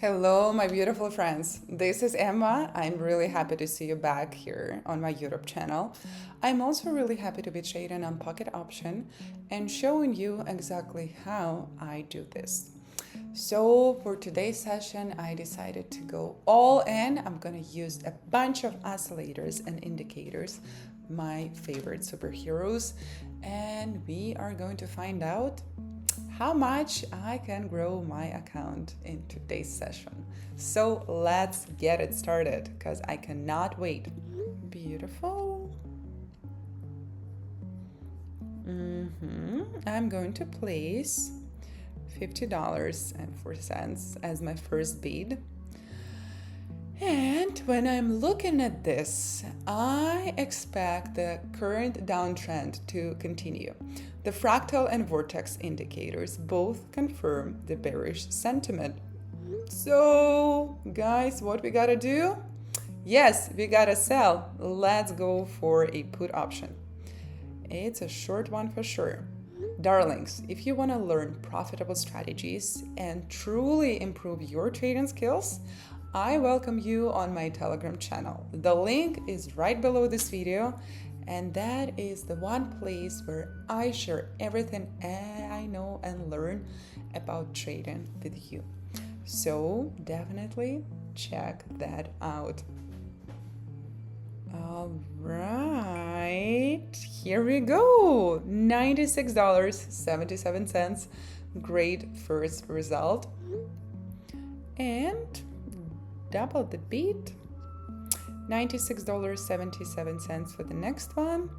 Hello, my beautiful friends. This is Emma. I'm really happy to see you back here on my YouTube channel. I'm also really happy to be trading on Pocket Option and showing you exactly how I do this. So for today's session, I decided to go all in. I'm going to use a bunch of oscillators and indicators, my favorite superheroes, and we are going to find out how much I can grow my account in today's session. So let's get it started because I cannot wait. Beautiful. I'm going to place $50.04 as my first bid. And when I'm looking at this, I expect the current downtrend to continue. The fractal and vortex indicators both confirm the bearish sentiment. So, guys, what we gotta do? Yes, we gotta sell. Let's go for a put option. It's a short one for sure. Darlings, if you want to learn profitable strategies and truly improve your trading skills, I welcome you on my Telegram channel. The link is right below this video, and that is the one place where I share everything I know and learn about trading with you. So definitely check that out. All right, here we go. $96.77. Great first result. And double the beat. $96.77 for the next one.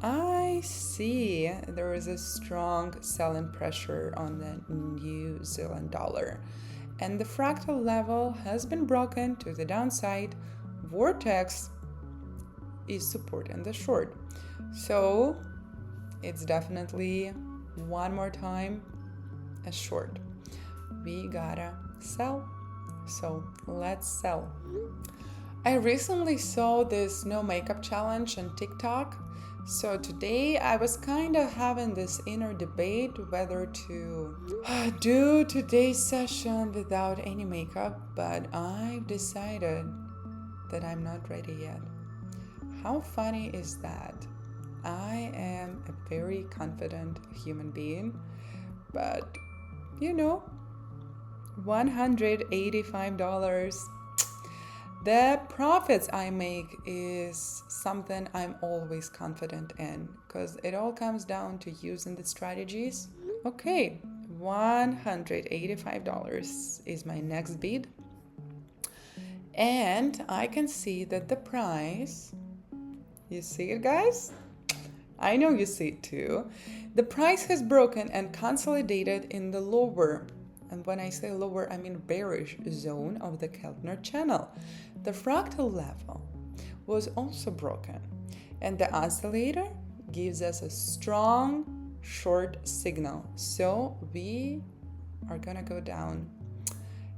I see there is a strong selling pressure on the New Zealand dollar. And the fractal level has been broken to the downside. Vortex is supporting the short. So it's definitely one more time a short. We gotta sell. So let's sell. I recently saw this no makeup challenge on TikTok. So today I was kind of having this inner debate whether to do today's session without any makeup, but I've decided that I'm not ready yet. How funny is that? I am a very confident human being, but $185. The profits I make is something I'm always confident in because it all comes down to using the strategies. Okay, $185 is my next bid. And I can see that the price, you see it, guys? I know you see it too. The price has broken and consolidated in the lower, and when I say lower, I mean bearish zone of the Keltner channel. The fractal level was also broken, and the oscillator gives us a strong short signal. So we are gonna go down.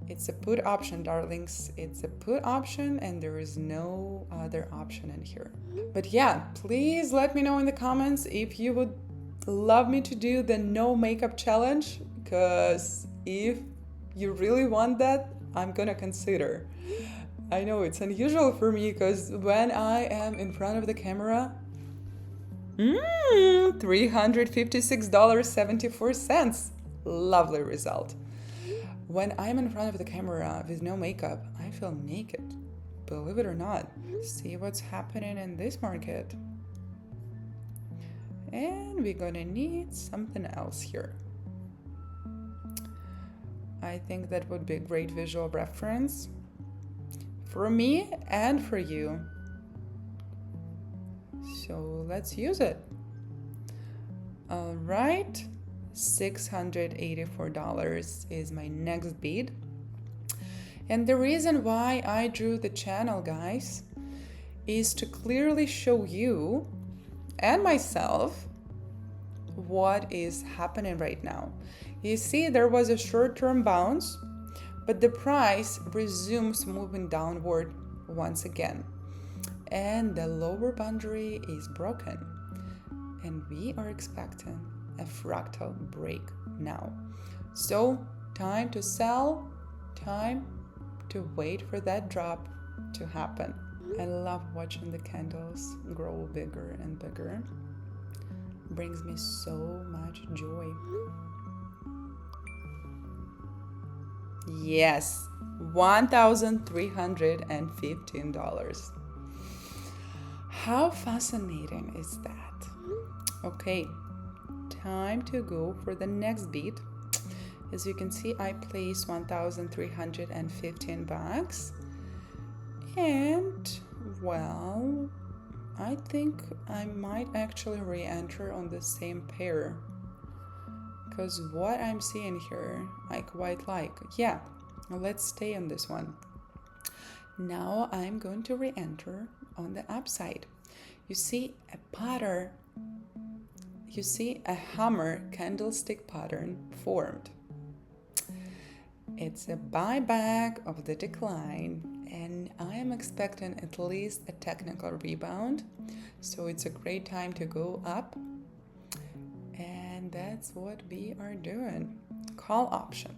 It's a put option, darlings. It's a put option, and there is no other option in here. But yeah, please let me know in the comments if you would love me to do the no makeup challenge, because if you really want that, I'm gonna consider. I know it's unusual for me because when I am in front of the camera, $356.74. Lovely result. When I'm in front of the camera with no makeup, I feel naked. Believe it or not. See what's happening in this market. And we're gonna need something else here. I think that would be a great visual reference for me and for you. So let's use it. All right. $684 is my next bid. And the reason why I drew the channel, guys, is to clearly show you and myself what is happening right now. You see, there was a short-term bounce, but the price resumes moving downward once again. And the lower boundary is broken. And we are expecting a fractal break now. So time to sell, time to wait for that drop to happen. I love watching the candles grow bigger and bigger. Brings me so much joy. Yes, $1,315. How fascinating is that? Okay, time to go for the next beat. As you can see, I placed 1,315 bucks. And, well, I think I might actually re-enter on the same pair. Because what I'm seeing here, I quite like. Yeah, let's stay on this one. Now I'm going to re-enter on the upside. You see a pattern, you see a hammer candlestick pattern formed. It's a buyback of the decline, and I am expecting at least a technical rebound. So it's a great time to go up. And that's what we are doing. Call option.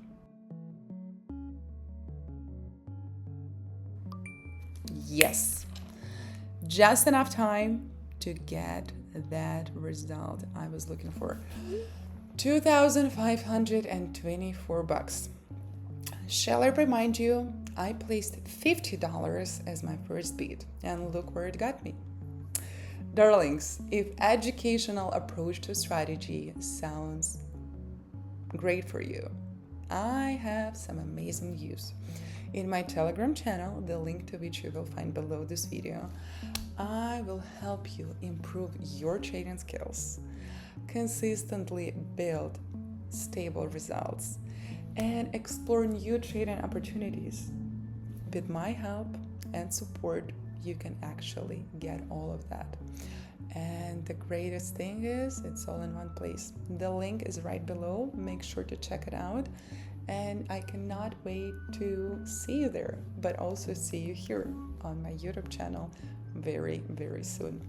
Yes, just enough time to get that result I was looking for. 2,524 bucks. Shall I remind you, I placed $50 as my first bid, and look where it got me. Darlings, if educational approach to strategy sounds great for you, I have some amazing news. In my Telegram channel, the link to which you will find below this video, I will help you improve your trading skills, consistently build stable results, and explore new trading opportunities. With my help and support, you can actually get all of that. And the greatest thing is, it's all in one place. The link is right below. Make sure to check it out. And I cannot wait to see you there, but also see you here on my YouTube channel very, very soon.